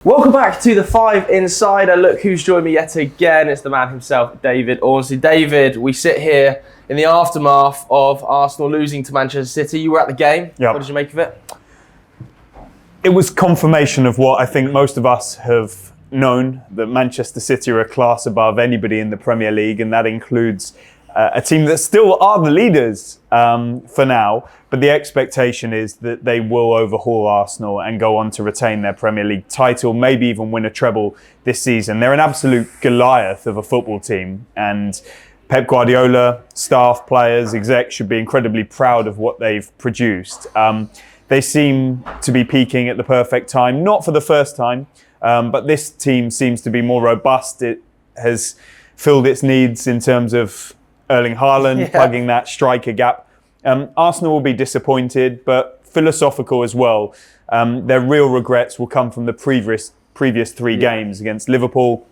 Welcome back to the Five Insider. Look who's joined me yet again. It's the man himself, David Ornstein. David, we sit here in the aftermath of Arsenal losing to Manchester City. You were at the game. Yep. What did you make of it? It was confirmation of what I think most of us have known, that Manchester City are a class above anybody in the Premier League, and that includes a team that still are the leaders for now, but the expectation is that they will overhaul Arsenal and go on to retain their Premier League title, maybe even win a treble this season. They're an absolute Goliath of a football team, and Pep Guardiola, staff, players, execs should be incredibly proud of what they've produced. They seem to be peaking at the perfect time, not for the first time, but this team seems to be more robust. It has filled its needs in terms of Erling Haaland, plugging that striker gap. Arsenal will be disappointed, but philosophical as well. Their real regrets will come from the previous three games against Liverpool,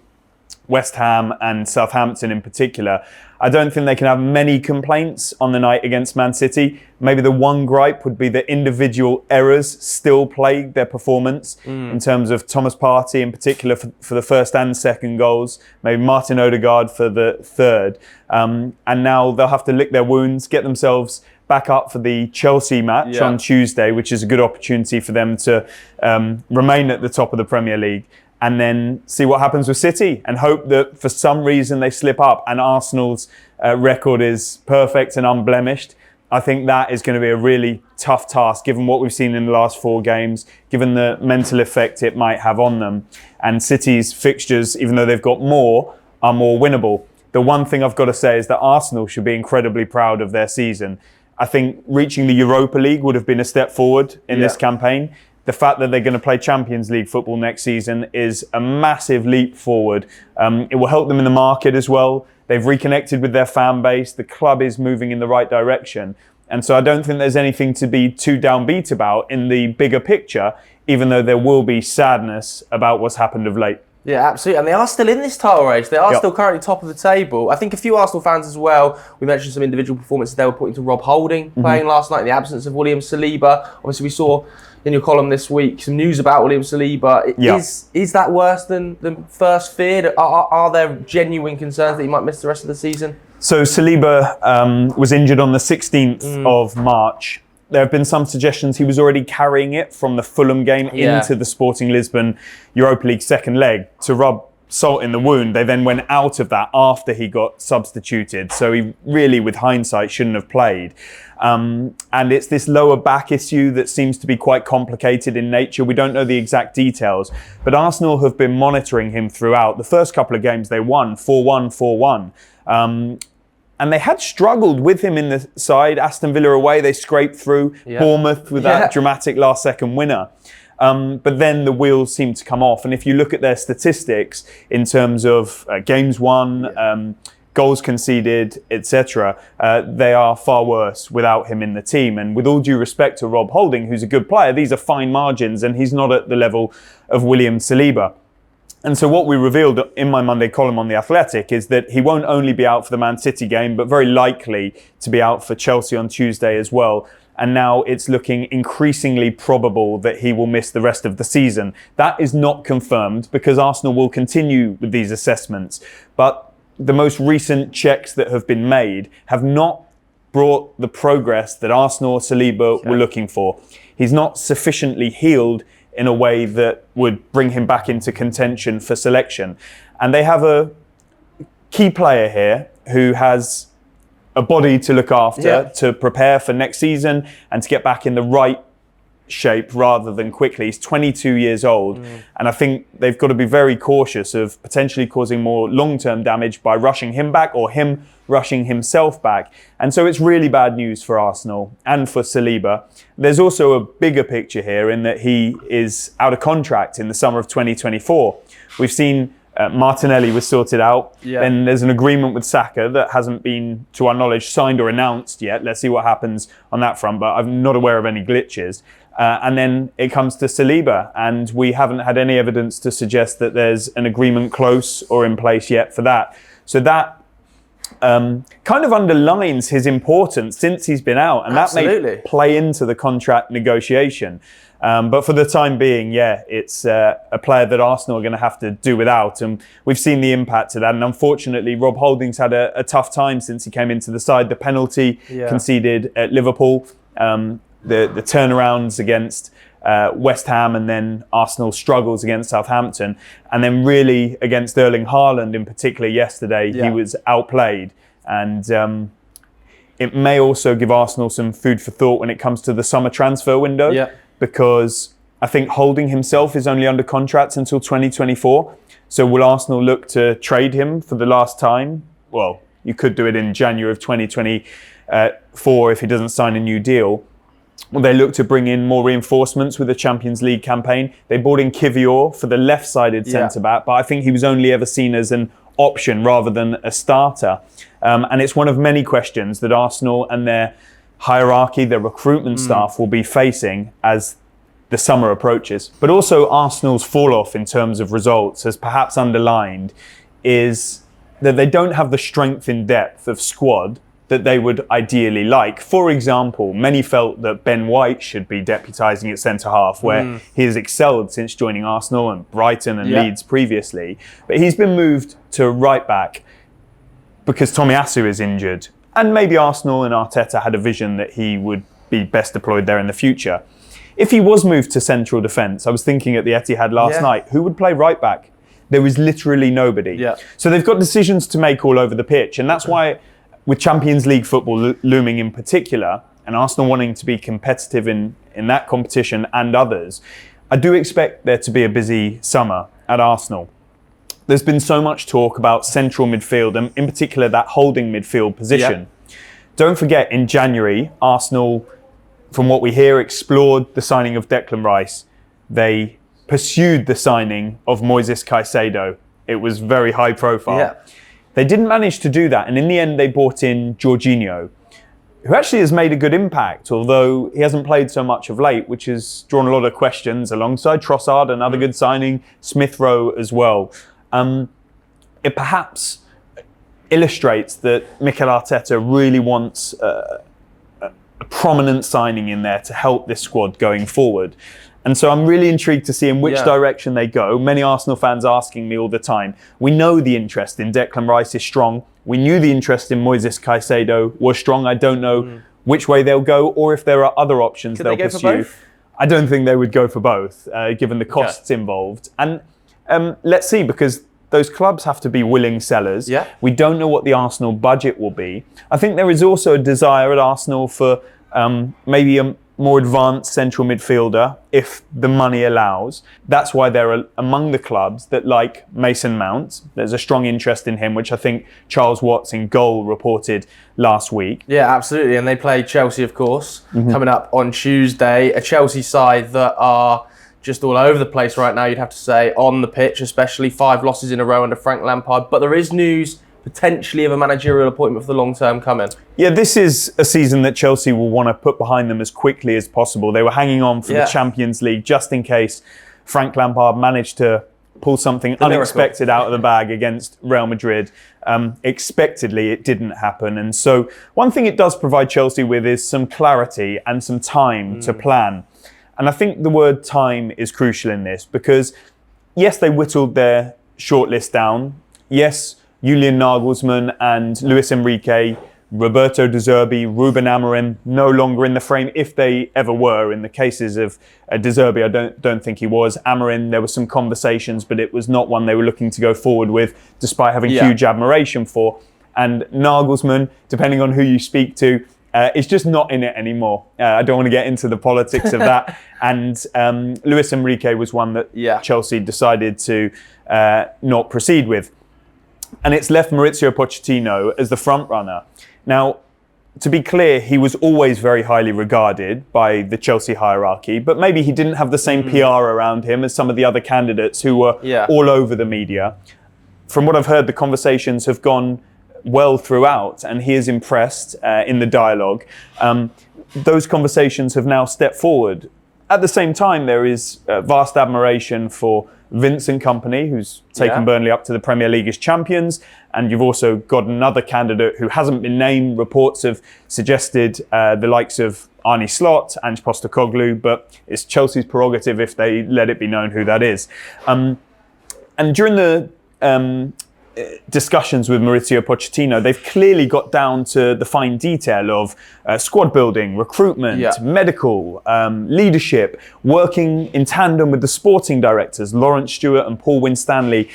West Ham and Southampton in particular. I don't think they can have many complaints on the night against Man City. Maybe the one gripe would be that individual errors still plague their performance in terms of Thomas Partey in particular for the first and second goals, maybe Martin Odegaard for the third. And now they'll have to lick their wounds, get themselves back up for the Chelsea match on Tuesday, which is a good opportunity for them to remain at the top of the Premier League, and then see what happens with City and hope that for some reason they slip up and Arsenal's record is perfect and unblemished. I think that is going to be a really tough task given what we've seen in the last four games, given the mental effect it might have on them. And City's fixtures, even though they've got more, are more winnable. The one thing I've got to say is that Arsenal should be incredibly proud of their season. I think reaching the Europa League would have been a step forward in this campaign. The fact that they're going to play Champions League football next season is a massive leap forward. It will help them in the market as well. They've reconnected with their fan base. The club is moving in the right direction. And so I don't think there's anything to be too downbeat about in the bigger picture, even though there will be sadness about what's happened of late. Yeah, absolutely. And they are still in this title race. They are still currently top of the table. I think a few Arsenal fans as well, we mentioned some individual performances they were pointing to Rob Holding playing last night in the absence of William Saliba. Obviously, we saw in your column this week some news about William Saliba. Is that worse than first feared? Are there genuine concerns that he might miss the rest of the season? So Saliba was injured on the 16th of March. There have been some suggestions he was already carrying it from the Fulham game into the Sporting Lisbon Europa League second leg. To rub salt in the wound, they then went out of that after he got substituted. So he really, with hindsight, shouldn't have played. And it's this lower back issue that seems to be quite complicated in nature. We don't know the exact details, but Arsenal have been monitoring him throughout. The first couple of games they won 4-1, 4-1. And they had struggled with him in the side. Aston Villa away, they scraped through. Bournemouth with that dramatic last-second winner. But then the wheels seem to come off. And if you look at their statistics in terms of games won, goals conceded, etc., they are far worse without him in the team. And with all due respect to Rob Holding, who's a good player, these are fine margins, and he's not at the level of William Saliba. And so what we revealed in my Monday column on The Athletic is that he won't only be out for the Man City game, but very likely to be out for Chelsea on Tuesday as well. And now it's looking increasingly probable that he will miss the rest of the season. That is not confirmed because Arsenal will continue with these assessments. But the most recent checks that have been made have not brought the progress that Arsenal or Saliba were looking for. He's not sufficiently healed in a way that would bring him back into contention for selection. And they have a key player here who has a body to look after, to prepare for next season and to get back in the right shape rather than quickly. He's 22 years old. And I think they've got to be very cautious of potentially causing more long-term damage by rushing him back or him rushing himself back. And so it's really bad news for Arsenal and for Saliba. There's also a bigger picture here in that he is out of contract in the summer of 2024. We've seen Martinelli was sorted out. Then there's an agreement with Saka that hasn't been, to our knowledge, signed or announced yet. Let's see what happens on that front, but I'm not aware of any glitches. And then it comes to Saliba, and we haven't had any evidence to suggest that there's an agreement close or in place yet for that. So that kind of underlines his importance since he's been out, and that may play into the contract negotiation. But for the time being, it's a player that Arsenal are going to have to do without. And we've seen the impact of that. And unfortunately, Rob Holding's had a tough time since he came into the side. The penalty conceded at Liverpool, the turnarounds against West Ham, and then Arsenal struggles against Southampton. And then really against Erling Haaland in particular yesterday, he was outplayed. And it may also give Arsenal some food for thought when it comes to the summer transfer window, because I think Holding himself is only under contract until 2024. So will Arsenal look to trade him for the last time? Well, you could do it in January of 2024 if he doesn't sign a new deal. Well, they look to bring in more reinforcements with the Champions League campaign. They brought in Kivior for the left-sided centre-back, but I think he was only ever seen as an option rather than a starter. And it's one of many questions that Arsenal and their hierarchy, their recruitment staff will be facing as the summer approaches. But also Arsenal's fall-off in terms of results, as perhaps underlined, is that they don't have the strength in depth of squad that they would ideally like. For example, many felt that Ben White should be deputising at centre-half, where he has excelled since joining Arsenal and Brighton and Leeds previously. But he's been moved to right-back because Tomiyasu is injured. And maybe Arsenal and Arteta had a vision that he would be best deployed there in the future. If he was moved to central defence, I was thinking at the Etihad last night, who would play right-back? There is literally nobody. So they've got decisions to make all over the pitch. And that's why, with Champions League football looming in particular, and Arsenal wanting to be competitive in that competition and others, I do expect there to be a busy summer at Arsenal. There's been so much talk about central midfield, and in particular that holding midfield position. Don't forget, in January, Arsenal, from what we hear, explored the signing of Declan Rice. They pursued the signing of Moises Caicedo. It was very high profile. They didn't manage to do that, and in the end they brought in Jorginho, who actually has made a good impact, although he hasn't played so much of late, which has drawn a lot of questions, alongside Trossard, another good signing, Smith Rowe as well. It perhaps illustrates that Mikel Arteta really wants a prominent signing in there to help this squad going forward. And so I'm really intrigued to see in which direction they go. Many Arsenal fans asking me all the time. We know the interest in Declan Rice is strong. We knew the interest in Moises Caicedo was strong. I don't know which way they'll go, or if there are other options they'll pursue. For both? I don't think they would go for both, given the costs involved. And let's see, because those clubs have to be willing sellers. We don't know what the Arsenal budget will be. I think there is also a desire at Arsenal for maybe a more advanced central midfielder, if the money allows. That's why they're among the clubs that like Mason Mount. There's a strong interest in him, which I think Charles Watts in Goal reported last week. Yeah, absolutely. And they play Chelsea, of course, coming up on Tuesday. A Chelsea side that are just all over the place right now, you'd have to say, on the pitch, especially 5 losses in a row under Frank Lampard. But there is news potentially of a managerial appointment for the long term coming. Yeah, this is a season that Chelsea will want to put behind them as quickly as possible. They were hanging on for the Champions League just in case Frank Lampard managed to pull something unexpected out of the bag against Real Madrid. Expectedly, it didn't happen. And so one thing it does provide Chelsea with is some clarity and some time to plan. And I think the word time is crucial in this, because yes, they whittled their shortlist down. Yes, Julian Nagelsmann and Luis Enrique, Roberto De Zerbi, Ruben Amorim, no longer in the frame, if they ever were. In the cases of De Zerbi, I don't think he was. Amorim, there were some conversations, but it was not one they were looking to go forward with, despite having huge admiration for. And Nagelsmann, depending on who you speak to, is just not in it anymore. I don't want to get into the politics of that. And Luis Enrique was one that Chelsea decided to not proceed with. And it's left Mauricio Pochettino as the front runner. Now, to be clear, he was always very highly regarded by the Chelsea hierarchy, but maybe he didn't have the same PR around him as some of the other candidates who were all over the media. From what I've heard, the conversations have gone well throughout, and he is impressed in the dialogue. Those conversations have now stepped forward. At the same time, there is vast admiration for Vincent Kompany, who's taken Burnley up to the Premier League as champions. And you've also got another candidate who hasn't been named. Reports have suggested the likes of Arne Slot, Ange Postecoglou, but it's Chelsea's prerogative if they let it be known who that is. And during the discussions with Mauricio Pochettino, they've clearly got down to the fine detail of squad building, recruitment, medical, leadership, working in tandem with the sporting directors, Lawrence Stewart and Paul Winstanley,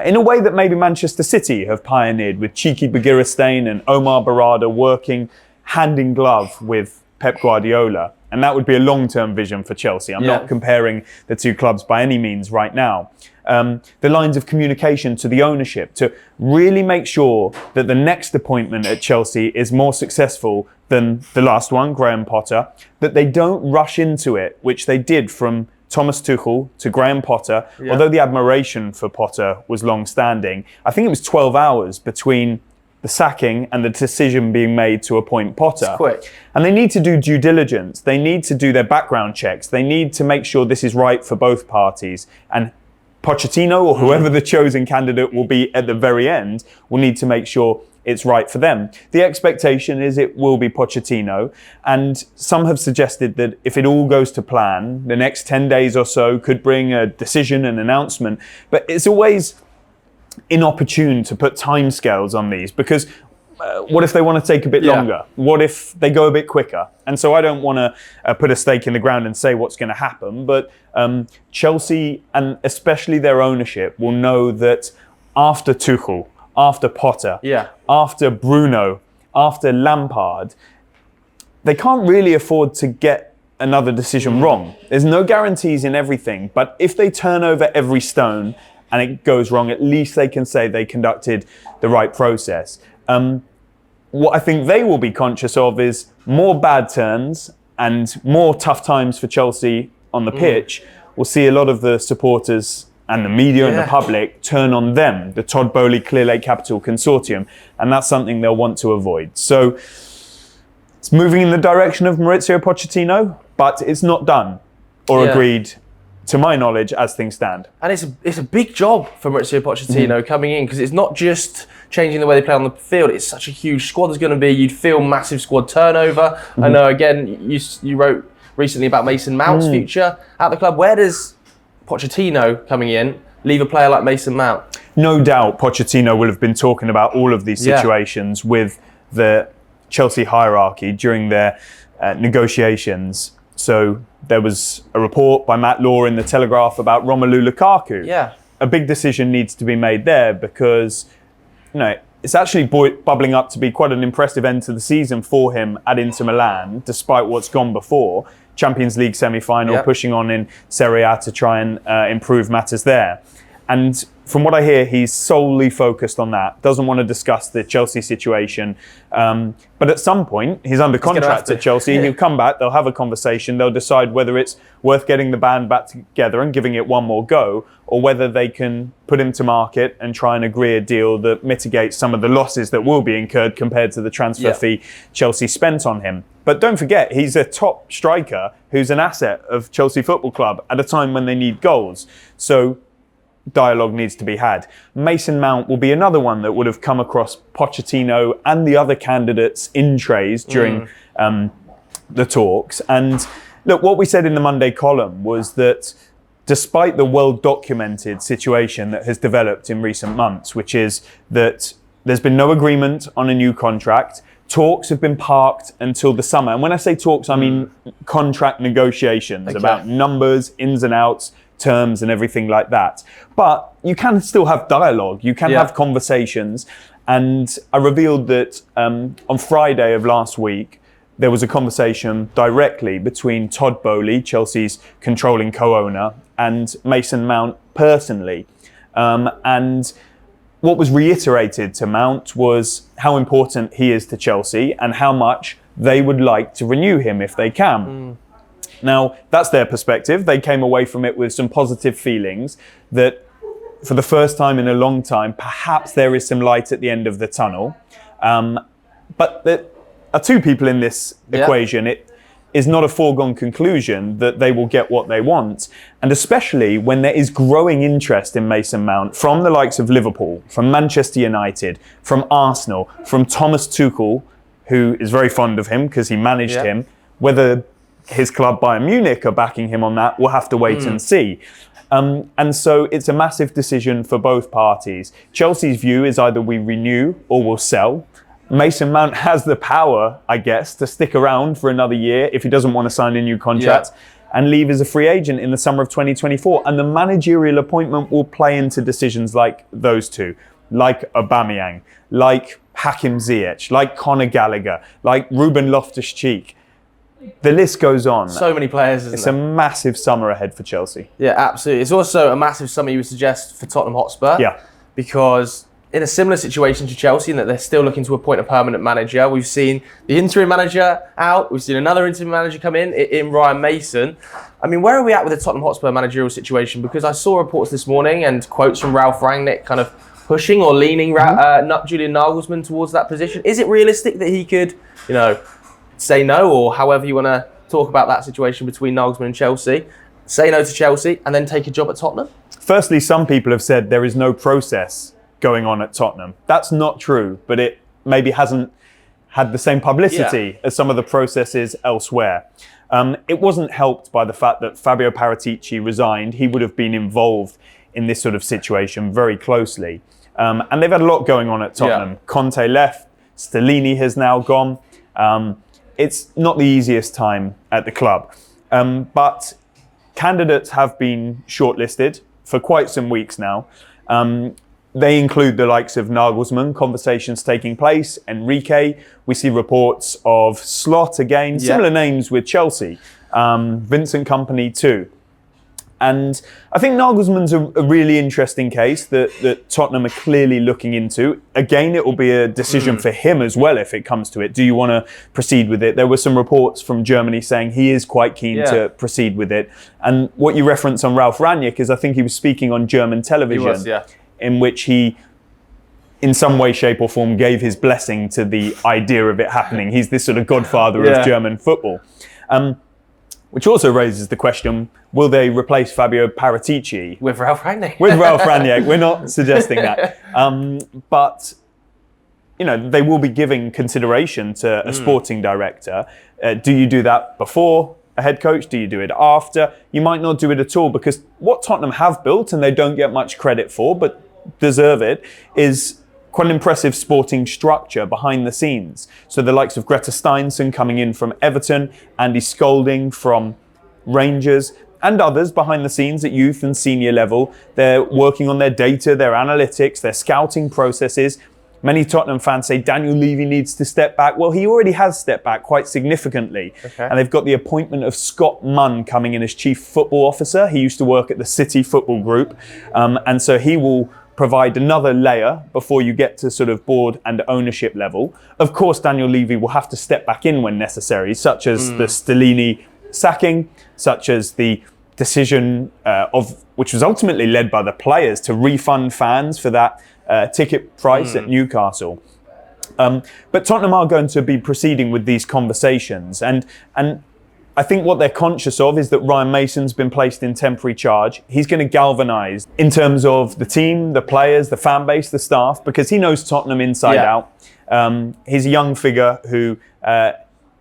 in a way that maybe Manchester City have pioneered, with Cheeky Bagirstein and Omar Barada working hand in glove with Pep Guardiola. And that would be a long-term vision for Chelsea. I'm not comparing the two clubs by any means right now. The lines of communication to the ownership to really make sure that the next appointment at Chelsea is more successful than the last one, Graham Potter, that they don't rush into it, which they did from Thomas Tuchel to Graham Potter. Although the admiration for Potter was long-standing, I think it was 12 hours between the sacking and the decision being made to appoint Potter. It's quick. And they need to do due diligence. They need to do their background checks. They need to make sure this is right for both parties. And Pochettino, or whoever the chosen candidate will be at the very end, will need to make sure it's right for them. The expectation is it will be Pochettino, and some have suggested that if it all goes to plan, the next 10 days or so could bring a decision and announcement. But it's always inopportune to put timescales on these, because what if they want to take a bit longer? What if they go a bit quicker? And so I don't want to put a stake in the ground and say what's going to happen, but Chelsea, and especially their ownership, will know that after Tuchel, after Potter, after Bruno, after Lampard, they can't really afford to get another decision wrong. There's no guarantees in everything, but if they turn over every stone and it goes wrong, at least they can say they conducted the right process. What I think they will be conscious of is more bad turns and more tough times for Chelsea on the pitch. We'll see a lot of the supporters and the media and the public turn on them, the Todd Boehly Clear Lake Capital Consortium, and that's something they'll want to avoid. So it's moving in the direction of Mauricio Pochettino, but it's not done or agreed, to my knowledge, as things stand. And it's a big job for Mauricio Pochettino coming in, because it's not just changing the way they play on the field. It's such a huge squad there's going to be. You'd feel massive squad turnover. I know, again, you wrote recently about Mason Mount's future at the club. Where does Pochettino coming in leave a player like Mason Mount? No doubt Pochettino will have been talking about all of these situations with the Chelsea hierarchy during their negotiations. So there was a report by Matt Law in the Telegraph about Romelu Lukaku. A big decision needs to be made there, because it's actually bubbling up to be quite an impressive end to the season for him at Inter Milan, despite what's gone before. Champions League semi-final, pushing on in Serie A to try and improve matters there. And from what I hear, he's solely focused on that, doesn't want to discuss the Chelsea situation. But at some point, he's under contract at Chelsea. He'll come back, they'll have a conversation, they'll decide whether it's worth getting the band back together and giving it one more go, or whether they can put him to market and try and agree a deal that mitigates some of the losses that will be incurred compared to the transfer fee Chelsea spent on him. But don't forget, he's a top striker who's an asset of Chelsea Football Club at a time when they need goals. So dialogue needs to be had. Mason Mount will be another one that would have come across Pochettino and the other candidates in trays during the talks. And look, what we said in the Monday column was that despite the well-documented situation that has developed in recent months, which is that there's been no agreement on a new contract, talks have been parked until the summer. And when I say talks, I mean contract negotiations about numbers, ins and outs, terms and everything like that. But you can still have dialogue. You can have conversations. And I revealed that on Friday of last week, there was a conversation directly between Todd Boehly, Chelsea's controlling co-owner, and Mason Mount personally. And what was reiterated to Mount was how important he is to Chelsea and how much they would like to renew him if they can. Now, that's their perspective. They came away from it with some positive feelings that for the first time in a long time, perhaps there is some light at the end of the tunnel. But there are two people in this equation. It is not a foregone conclusion that they will get what they want. And especially when there is growing interest in Mason Mount from the likes of Liverpool, from Manchester United, from Arsenal, from Thomas Tuchel, who is very fond of him because he managed him, Whether his club Bayern Munich are backing him on that, we'll have to wait and see. And so it's a massive decision for both parties. Chelsea's view is either we renew or we'll sell. Mason Mount has the power, I guess, to stick around for another year if he doesn't want to sign a new contract and leave as a free agent in the summer of 2024. And the managerial appointment will play into decisions like those two, like Aubameyang, like Hakim Ziyech, like Conor Gallagher, like Ruben Loftus-Cheek. The list goes on. So many players, isn't It's a massive summer ahead for Chelsea. Yeah, absolutely. It's also a massive summer, you would suggest, for Tottenham Hotspur. Yeah. Because in a similar situation to Chelsea, in that they're still looking to appoint a permanent manager. We've seen the interim manager out. We've seen another interim manager come in Ryan Mason. I mean, where are we at with the Tottenham Hotspur managerial situation? Because I saw reports this morning and quotes from Ralph Rangnick kind of pushing or leaning Julian Nagelsmann towards that position. Is it realistic that he could, say no, or however you want to talk about that situation between Nagelsmann and Chelsea, say no to Chelsea and then take a job at Tottenham? Firstly, some people have said there is no process going on at Tottenham. That's not true, but it maybe hasn't had the same publicity as some of the processes elsewhere. It wasn't helped by the fact that Fabio Paratici resigned. He would have been involved in this sort of situation very closely. And they've had a lot going on at Tottenham. Yeah. Conte left, Stellini has now gone. It's not the easiest time at the club. But candidates have been shortlisted for quite some weeks now. They include the likes of Nagelsmann, conversations taking place, Enrique. We see reports of Slot again, similar names with Chelsea. Vincent Kompany too. And I think Nagelsmann's a really interesting case that Tottenham are clearly looking into. Again, it will be a decision for him as well if it comes to it. Do you want to proceed with it? There were some reports from Germany saying he is quite keen to proceed with it. And what you reference on Ralph Rangnick is I think he was speaking on German television in which he, in some way, shape or form, gave his blessing to the idea of it happening. He's this sort of godfather of German football. Which also raises the question, will they replace Fabio Paratici? With Ralph Rangnick. With Ralph Rangnick. We're not suggesting that. But, they will be giving consideration to a sporting director. Do you do that before a head coach? Do you do it after? You might not do it at all, because what Tottenham have built, and they don't get much credit for, but deserve it, is quite an impressive sporting structure behind the scenes. So the likes of Greta Steinson coming in from Everton, Andy Scolding from Rangers, and others behind the scenes at youth and senior level. They're working on their data, their analytics, their scouting processes. Many Tottenham fans say Daniel Levy needs to step back. Well, he already has stepped back quite significantly. Okay. And they've got the appointment of Scott Munn coming in as Chief Football Officer. He used to work at the City Football Group. And so he will provide another layer before you get to sort of board and ownership level. Of course, Daniel Levy will have to step back in when necessary, such as the Stellini sacking, such as the decision which was ultimately led by the players to refund fans for that ticket price at Newcastle. But Tottenham are going to be proceeding with these conversations, and I think what they're conscious of is that Ryan Mason's been placed in temporary charge. He's going to galvanise in terms of the team, the players, the fan base, the staff, because he knows Tottenham inside out. He's a young figure who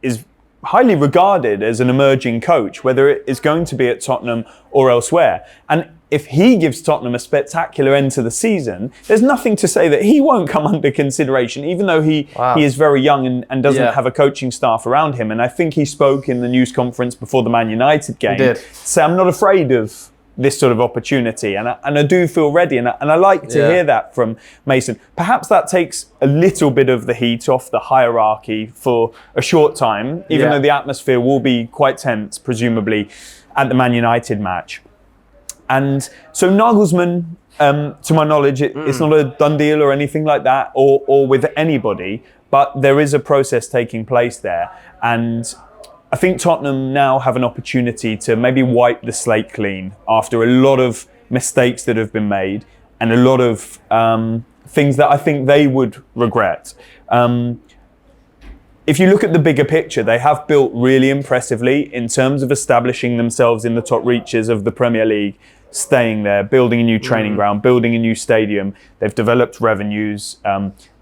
is highly regarded as an emerging coach, whether it is going to be at Tottenham or elsewhere. And if he gives Tottenham a spectacular end to the season, there's nothing to say that he won't come under consideration, even though he is very young and doesn't have a coaching staff around him. And I think he spoke in the news conference before the Man United game. He did. So I'm not afraid of this sort of opportunity, and I do feel ready, and I like to hear that from Mason. Perhaps that takes a little bit of the heat off the hierarchy for a short time, even though the atmosphere will be quite tense, presumably, at the Man United match. And so Nagelsmann, to my knowledge, it's not a done deal or anything like that, or with anybody, but there is a process taking place there. And I think Tottenham now have an opportunity to maybe wipe the slate clean after a lot of mistakes that have been made and a lot of things that I think they would regret. If you look at the bigger picture, they have built really impressively in terms of establishing themselves in the top reaches of the Premier League, staying there, building a new training ground, building a new stadium. They've developed revenues.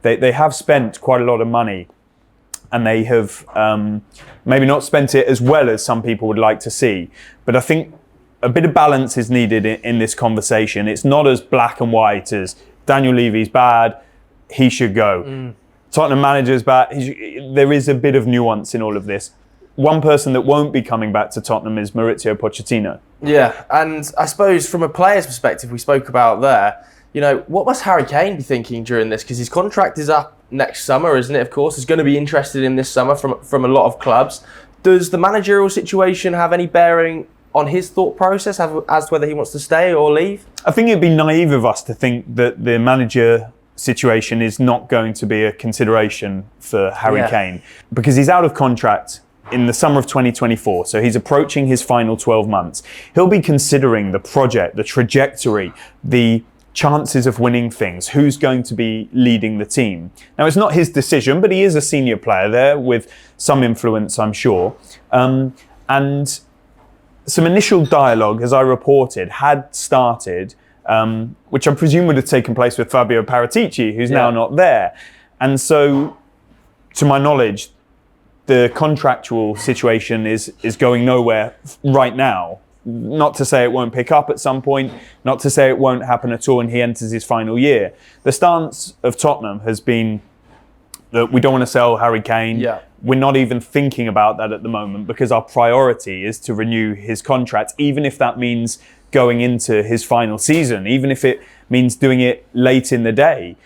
They have spent quite a lot of money. and they have maybe not spent it as well as some people would like to see. But I think a bit of balance is needed in this conversation. It's not as black and white as Daniel Levy's bad, he should go. Tottenham manager's bad. There is a bit of nuance in all of this. One person that won't be coming back to Tottenham is Mauricio Pochettino. Yeah, and I suppose from a player's perspective, we spoke about there, what must Harry Kane be thinking during this? Because his contract is up next summer, isn't it? Of course, he's going to be interested in this summer from a lot of clubs. Does the managerial situation have any bearing on his thought process as to whether he wants to stay or leave? I think it'd be naive of us to think that the manager situation is not going to be a consideration for Harry Kane, because he's out of contract in the summer of 2024, so he's approaching his final 12 months. He'll be considering the project, the trajectory, the chances of winning things, who's going to be leading the team. Now, it's not his decision, but he is a senior player there with some influence, I'm sure. And some initial dialogue, as I reported, had started, which I presume would have taken place with Fabio Paratici, who's now not there. And so, to my knowledge, the contractual situation is going nowhere right now. Not to say it won't pick up at some point, not to say it won't happen at all and he enters his final year. The stance of Tottenham has been that we don't want to sell Harry Kane. Yeah. We're not even thinking about that at the moment because our priority is to renew his contract, even if that means going into his final season, even if it means doing it late in the day.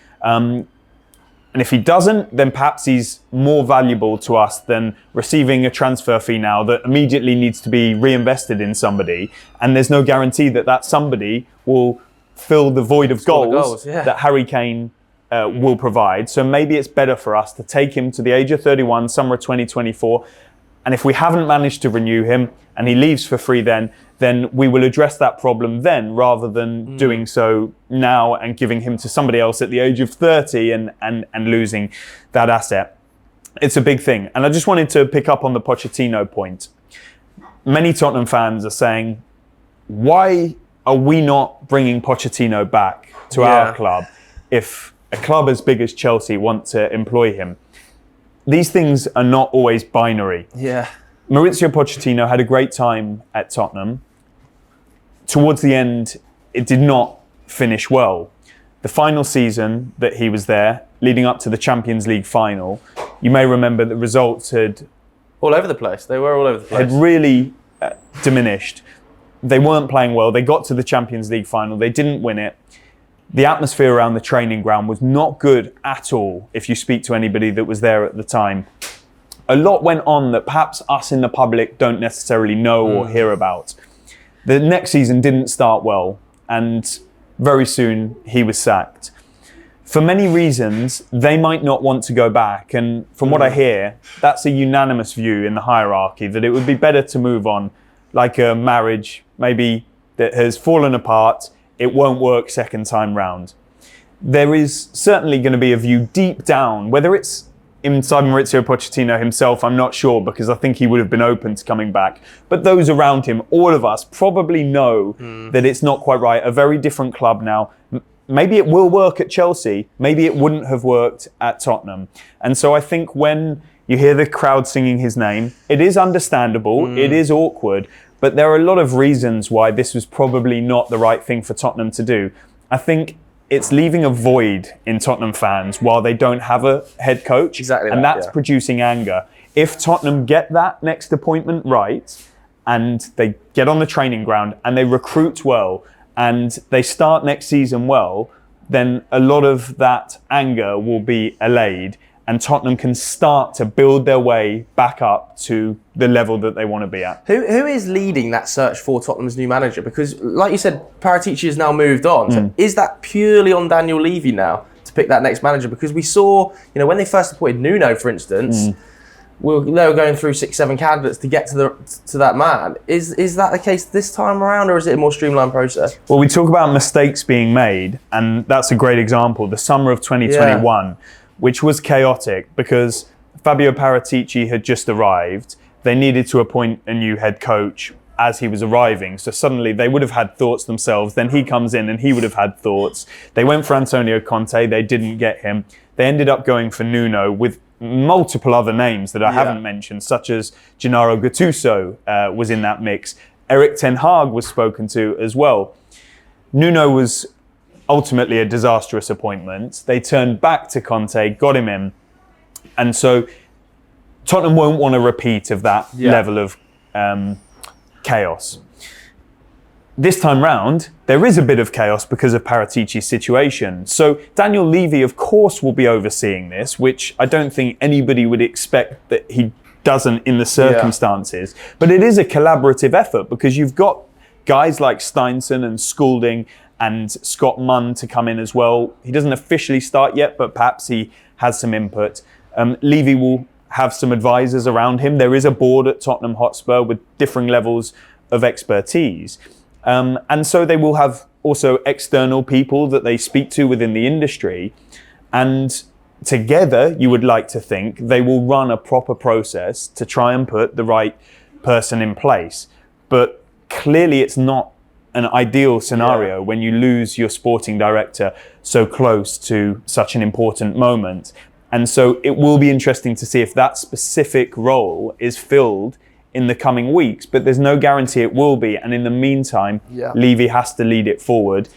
And if he doesn't, then perhaps he's more valuable to us than receiving a transfer fee now that immediately needs to be reinvested in somebody. And there's no guarantee that that somebody will fill the void of goals that Harry Kane will provide. So maybe it's better for us to take him to the age of 31, summer of 2024. And if we haven't managed to renew him and he leaves for free then we will address that problem then, rather than doing so now and giving him to somebody else at the age of 30 and losing that asset. It's a big thing. And I just wanted to pick up on the Pochettino point. Many Tottenham fans are saying, why are we not bringing Pochettino back to our club if a club as big as Chelsea want to employ him? These things are not always binary. Yeah. Mauricio Pochettino had a great time at Tottenham. Towards the end, it did not finish well. The final season that he was there, leading up to the Champions League final, you may remember the results had... all over the place. They were all over the place. Had really diminished. They weren't playing well. They got to the Champions League final. They didn't win it. The atmosphere around the training ground was not good at all, if you speak to anybody that was there at the time. A lot went on that perhaps us in the public don't necessarily know or hear about. The next season didn't start well, and very soon he was sacked. For many reasons, they might not want to go back, and from what I hear, that's a unanimous view in the hierarchy, that it would be better to move on, like a marriage maybe that has fallen apart. It won't work second time round. There is certainly going to be a view deep down, whether it's inside Mauricio Pochettino himself, I'm not sure, because I think he would have been open to coming back. But those around him, all of us, probably know that it's not quite right. A very different club now. Maybe it will work at Chelsea. Maybe it wouldn't have worked at Tottenham. And so I think when you hear the crowd singing his name, it is understandable. It is awkward. But there are a lot of reasons why this was probably not the right thing for Tottenham to do. I think it's leaving a void in Tottenham fans while they don't have a head coach. Exactly. And that's producing anger. If Tottenham get that next appointment right, and they get on the training ground and they recruit well and they start next season well, then a lot of that anger will be allayed and Tottenham can start to build their way back up to the level that they want to be at. Who is leading that search for Tottenham's new manager? Because, like you said, Paratici has now moved on. So is that purely on Daniel Levy now to pick that next manager? Because we saw, when they first appointed Nuno, for instance, they were going through 6-7 candidates to get to that man. Is that the case this time around, or is it a more streamlined process? Well, we talk about mistakes being made, and that's a great example. The summer of 2021, which was chaotic because Fabio Paratici had just arrived. They needed to appoint a new head coach as he was arriving. So suddenly they would have had thoughts themselves. Then he comes in and he would have had thoughts. They went for Antonio Conte. They didn't get him. They ended up going for Nuno with multiple other names that I haven't mentioned, such as Gennaro Gattuso was in that mix. Erik ten Hag was spoken to as well. Nuno was ultimately a disastrous appointment. They turned back to Conte, got him in. And so Tottenham won't want a repeat of that level of chaos. This time round, there is a bit of chaos because of Paratici's situation. So Daniel Levy, of course, will be overseeing this, which I don't think anybody would expect that he doesn't in the circumstances. But it is a collaborative effort because you've got guys like Steinson and Scoulding and Scott Munn to come in as well. He doesn't officially start yet, but perhaps he has some input. Levy will have some advisors around him. There is a board at Tottenham Hotspur with differing levels of expertise. And so they will have also external people that they speak to within the industry. And together, you would like to think, they will run a proper process to try and put the right person in place. But clearly it's not an ideal scenario when you lose your sporting director so close to such an important moment. And so it will be interesting to see if that specific role is filled in the coming weeks, but there's no guarantee it will be. And in the meantime, Levy has to lead it forward,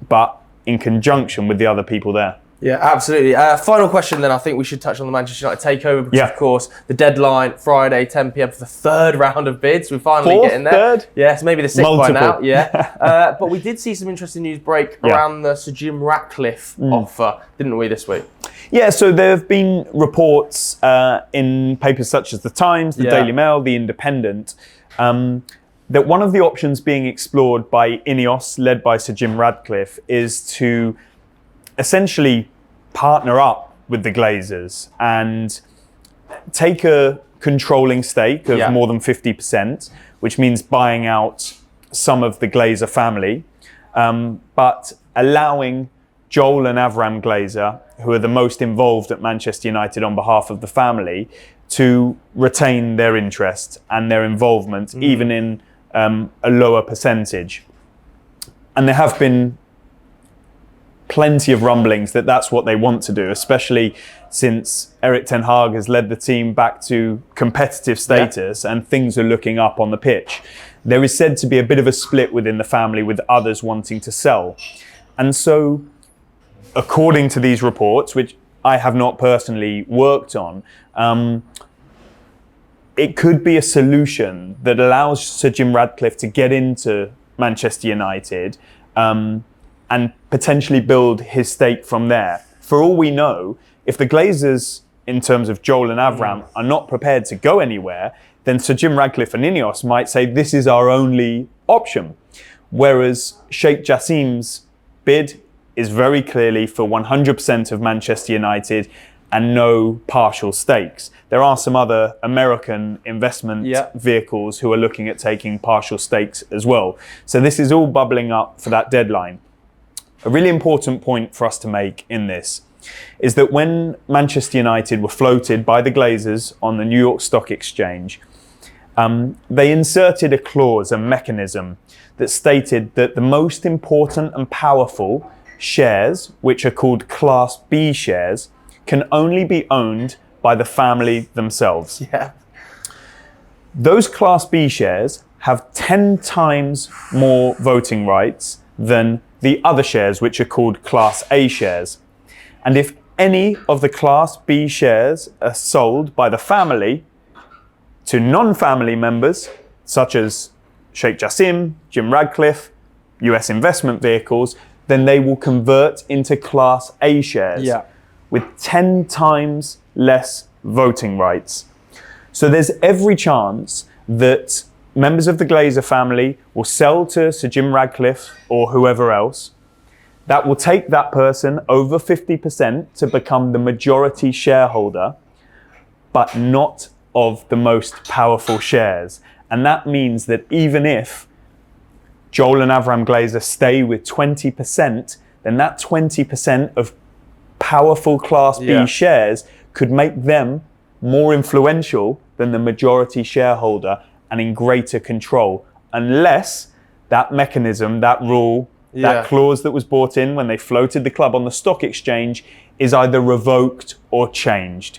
but in conjunction with the other people there. Yeah, absolutely. Final question then, I think we should touch on the Manchester United takeover because, of course, the deadline, Friday, 10 p.m. for the third round of bids. We're finally getting there. Third? Yes, maybe the sixth by now. Yeah. But we did see some interesting news break around the Sir Jim Ratcliffe offer, didn't we, this week? Yeah, so there have been reports in papers such as The Times, the Daily Mail, The Independent, that one of the options being explored by Ineos, led by Sir Jim Radcliffe, is to essentially partner up with the Glazers and take a controlling stake of more than 50%, which means buying out some of the Glazer family, but allowing Joel and Avram Glazer, who are the most involved at Manchester United on behalf of the family, to retain their interest and their involvement, even in a lower percentage. And there have been plenty of rumblings that that's what they want to do, especially since Erik ten Hag has led the team back to competitive status and things are looking up on the pitch. There is said to be a bit of a split within the family, with others wanting to sell. And so, according to these reports, which I have not personally worked on, it could be a solution that allows Sir Jim Radcliffe to get into Manchester United and potentially build his stake from there. For all we know, if the Glazers, in terms of Joel and Avram, are not prepared to go anywhere, then Sir Jim Radcliffe and Ineos might say this is our only option. Whereas Sheikh Jassim's bid is very clearly for 100% of Manchester United and no partial stakes. There are some other American investment vehicles who are looking at taking partial stakes as well. So this is all bubbling up for that deadline. A really important point for us to make in this is that when Manchester United were floated by the Glazers on the New York Stock Exchange, they inserted a clause, a mechanism that stated that the most important and powerful shares, which are called Class B shares, can only be owned by the family themselves. Those Class B shares have 10 times more voting rights than the other shares, which are called Class A shares. And if any of the Class B shares are sold by the family to non-family members, such as Sheikh Jassim, Jim Radcliffe, US investment vehicles, then they will convert into Class A shares with 10 times less voting rights. So there's every chance that members of the Glazer family will sell to Sir Jim Radcliffe or whoever else. That will take that person over 50% to become the majority shareholder, but not of the most powerful shares. And that means that even if Joel and Avram Glazer stay with 20%, then that 20% of powerful Class B shares could make them more influential than the majority shareholder and in greater control, unless that mechanism, that rule, that clause that was brought in when they floated the club on the stock exchange is either revoked or changed.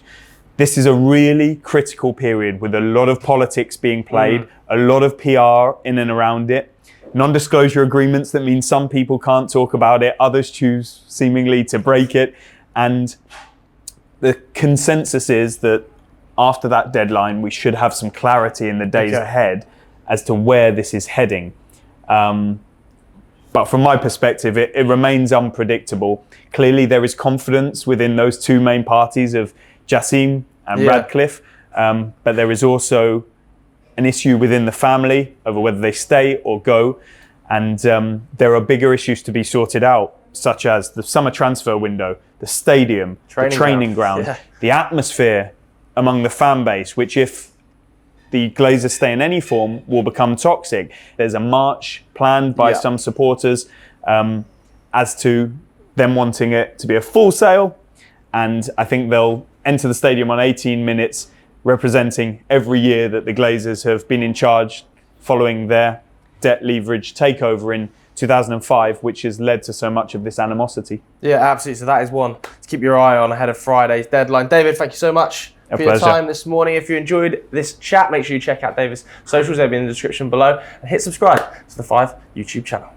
this is a really critical period with a lot of politics being played, a lot of PR in and around it. Non-disclosure agreements that mean some people can't talk about it, others choose seemingly to break it. And the consensus is that after that deadline, we should have some clarity in the days ahead as to where this is heading. But from my perspective, it remains unpredictable. Clearly, there is confidence within those two main parties of Jassim and Radcliffe, but there is also an issue within the family over whether they stay or go. And there are bigger issues to be sorted out, such as the summer transfer window, the stadium, the training ground, the atmosphere among the fan base, which if the Glazers stay in any form will become toxic. There's a march planned by some supporters as to them wanting it to be a full sale. And I think they'll enter the stadium on 18 minutes, representing every year that the Glazers have been in charge following their debt leverage takeover in 2005, which has led to so much of this animosity. Yeah, absolutely. So that is one to keep your eye on ahead of Friday's deadline. David, thank you so much for your time this morning. If you enjoyed this chat, make sure you check out David's socials. They'll be in the description below. And hit subscribe to the 5 YouTube channel.